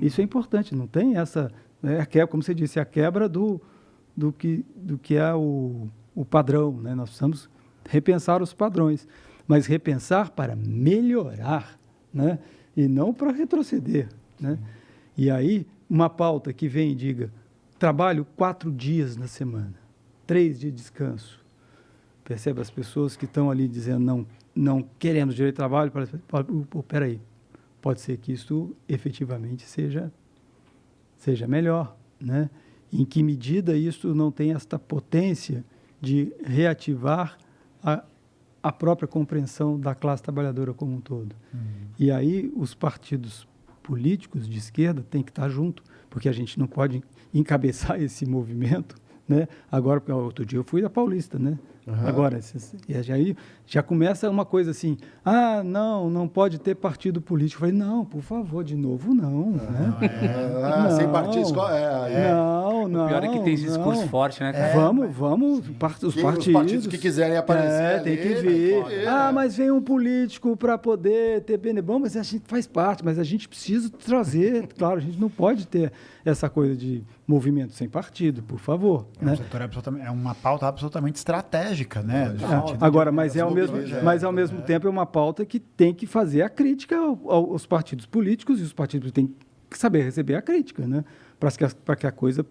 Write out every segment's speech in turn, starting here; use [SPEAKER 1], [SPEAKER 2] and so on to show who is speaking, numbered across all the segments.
[SPEAKER 1] Isso é importante, não tem essa... Né, como você disse, a quebra do que é o padrão. Né? Nós precisamos repensar os padrões, mas repensar para melhorar, né? E não para retroceder. Né? E aí, uma pauta que vem e diga, trabalho 4 dias na semana, 3 de descanso. Percebe as pessoas que estão ali dizendo não queremos direito de trabalho, peraí, pode ser que isso efetivamente seja melhor, né? Em que medida isso não tem esta potência de reativar a própria compreensão da classe trabalhadora como um todo. E aí os partidos políticos de esquerda têm que estar junto, porque a gente não pode encabeçar esse movimento, né? Agora, porque outro dia eu fui da Paulista, né? Agora, aí já começa uma coisa assim, não pode ter partido político. Eu falei, não, por favor, de novo, não. Né?
[SPEAKER 2] Sem partido,
[SPEAKER 1] Não.
[SPEAKER 3] O pior é que tem esse discurso forte, né, cara?
[SPEAKER 1] Vamos, os partidos
[SPEAKER 2] que quiserem aparecer
[SPEAKER 1] tem que ver. Mas vem um político para poder ter bom, mas a gente faz parte, mas a gente precisa trazer, claro, a gente não pode ter essa coisa de movimento sem partido, por favor. Né?
[SPEAKER 4] É uma pauta absolutamente estratégica, né?
[SPEAKER 1] Agora, mas ao mesmo tempo é uma pauta que tem que fazer a crítica aos partidos políticos, e os partidos têm que saber receber a crítica, né? Para que a coisa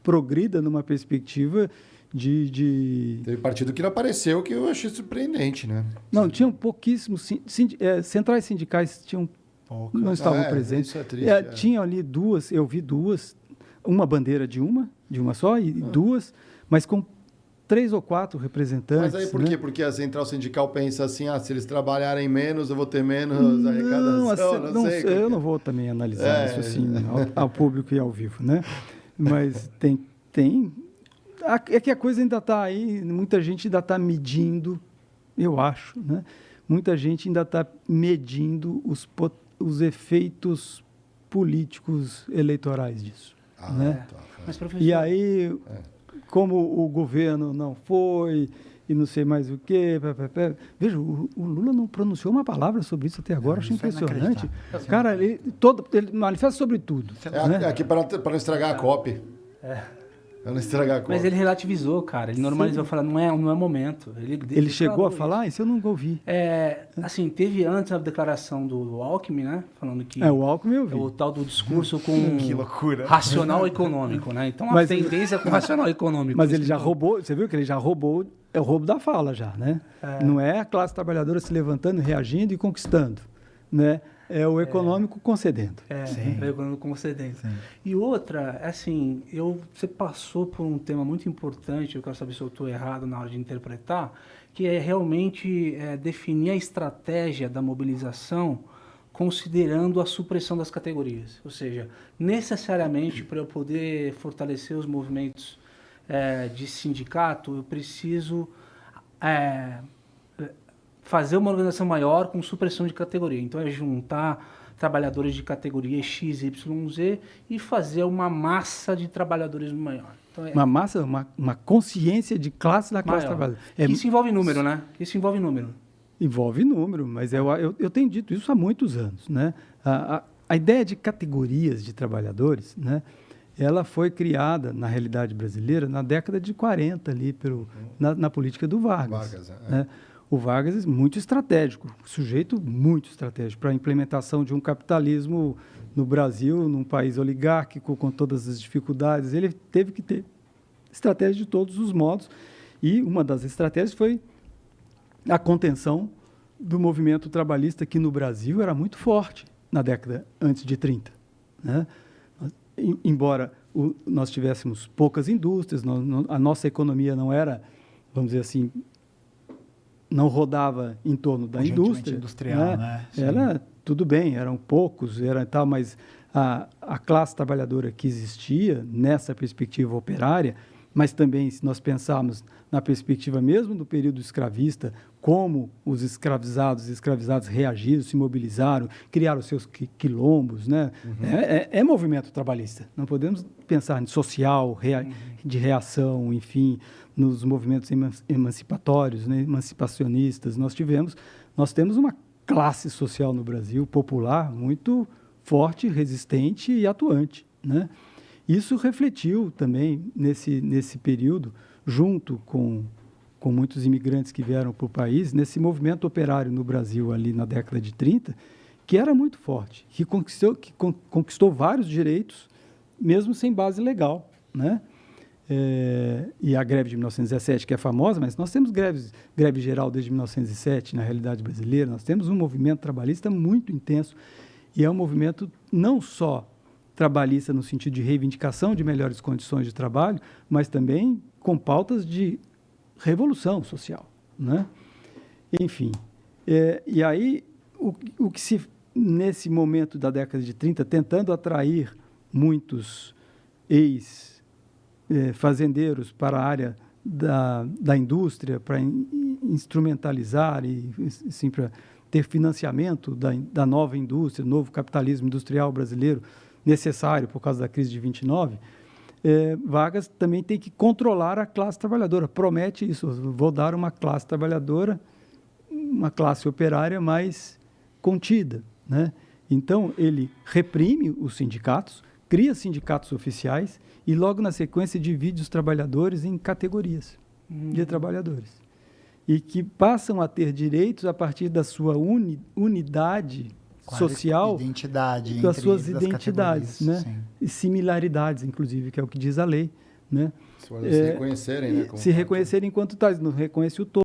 [SPEAKER 1] progrida numa perspectiva de...
[SPEAKER 2] Teve partido que não apareceu, que eu achei surpreendente, né?
[SPEAKER 1] Não, tinham pouquíssimos... centrais sindicais tinham... não estavam presentes.
[SPEAKER 2] Isso é triste,
[SPEAKER 1] Tinham ali duas, eu vi duas, uma bandeira de uma só, e duas, mas com 3 ou 4 representantes.
[SPEAKER 2] Mas aí por
[SPEAKER 1] né?
[SPEAKER 2] quê? Porque a central sindical pensa assim, se eles trabalharem menos, eu vou ter menos arrecadação,
[SPEAKER 1] eu não vou também analisar isso assim ao público e ao vivo, né? Mas é que a coisa ainda está aí, muita gente ainda está medindo, eu acho, né? Muita gente ainda está medindo os efeitos políticos eleitorais disso. Né?
[SPEAKER 3] Mas, professor...
[SPEAKER 1] E aí, como o governo não foi, e não sei mais o quê... Veja, o Lula não pronunciou uma palavra sobre isso até agora, acho impressionante. Cara, ele manifesta sobre tudo.
[SPEAKER 2] Né? Aqui para não estragar a copy. Para não estragar a copy.
[SPEAKER 3] Mas ele relativizou, cara. Ele normalizou, falando, não é momento.
[SPEAKER 1] Ele chegou a falar isso? Eu não ouvi.
[SPEAKER 3] Assim, teve antes a declaração do Alckmin, né? Falando que...
[SPEAKER 1] o Alckmin eu vi.
[SPEAKER 3] O tal do discurso com
[SPEAKER 4] que loucura.
[SPEAKER 3] Racional econômico, né? Então, a tendência com racional econômico.
[SPEAKER 1] Mas ele já roubou, você viu que ele já roubou, é o roubo da fala já, né? Não é a classe trabalhadora se levantando, reagindo e conquistando, né? É o econômico concedendo.
[SPEAKER 3] O econômico concedendo. Sim. E outra, assim, você passou por um tema muito importante, eu quero saber se eu estou errado na hora de interpretar, que é realmente definir a estratégia da mobilização considerando a supressão das categorias. Ou seja, necessariamente para eu poder fortalecer os movimentos de sindicato, eu preciso... fazer uma organização maior com supressão de categoria. Então, é juntar trabalhadores de categoria X, Y, Z e fazer uma massa de trabalhadores maior. Então,
[SPEAKER 1] uma massa, uma consciência de classe da classe trabalhadora.
[SPEAKER 3] Isso envolve número, né? Isso envolve número.
[SPEAKER 1] Envolve número, mas eu tenho dito isso há muitos anos. Né? A ideia de categorias de trabalhadores, né? Ela foi criada, na realidade brasileira, na década de 40, ali, na política do Vargas. Né? O Vargas é muito estratégico, sujeito muito estratégico para a implementação de um capitalismo no Brasil, num país oligárquico, com todas as dificuldades. Ele teve que ter estratégia de todos os modos, e uma das estratégias foi a contenção do movimento trabalhista, que no Brasil era muito forte na década antes de 30. Né? Embora nós tivéssemos poucas indústrias, a nossa economia não era, vamos dizer assim, não rodava em torno da indústria.
[SPEAKER 4] Industrial, né?
[SPEAKER 1] Era, tudo bem, eram poucos, tal, mas a classe trabalhadora que existia nessa perspectiva operária, mas também, se nós pensarmos na perspectiva mesmo do período escravista, como os escravizados e escravizadas reagiram, se mobilizaram, criaram seus quilombos, né? É movimento trabalhista. Não podemos pensar em social, de reação, enfim, nos movimentos emancipatórios, né? Emancipacionistas. Nós temos uma classe social no Brasil, popular, muito forte, resistente e atuante, né? Isso refletiu também nesse período, junto com muitos imigrantes que vieram para o país, nesse movimento operário no Brasil ali na década de 30, que era muito forte, que conquistou vários direitos, mesmo sem base legal, né? E a greve de 1917, que é famosa, mas nós temos greve geral desde 1907 na realidade brasileira, nós temos um movimento trabalhista muito intenso, e é um movimento não só trabalhista no sentido de reivindicação de melhores condições de trabalho, mas também com pautas de revolução social, né? Enfim, e aí o que se, nesse momento da década de 30, tentando atrair muitos ex-fazendeiros para a área da indústria, para instrumentalizar e assim, para ter financiamento da nova indústria, novo capitalismo industrial brasileiro, necessário por causa da crise de 29, Vargas também tem que controlar a classe trabalhadora. Promete isso, vou dar uma classe trabalhadora, uma classe operária mais contida, né? Então, ele reprime os sindicatos, cria sindicatos oficiais e, logo na sequência, divide os trabalhadores em categorias de trabalhadores. E que passam a ter direitos a partir da sua unidade social,
[SPEAKER 4] identidade,
[SPEAKER 1] das suas identidades, né?
[SPEAKER 4] Sim.
[SPEAKER 1] E similaridades, inclusive, que é o que diz a lei, né?
[SPEAKER 2] Se reconhecerem, né?
[SPEAKER 1] Se reconhecerem enquanto tais, não reconhece o todo.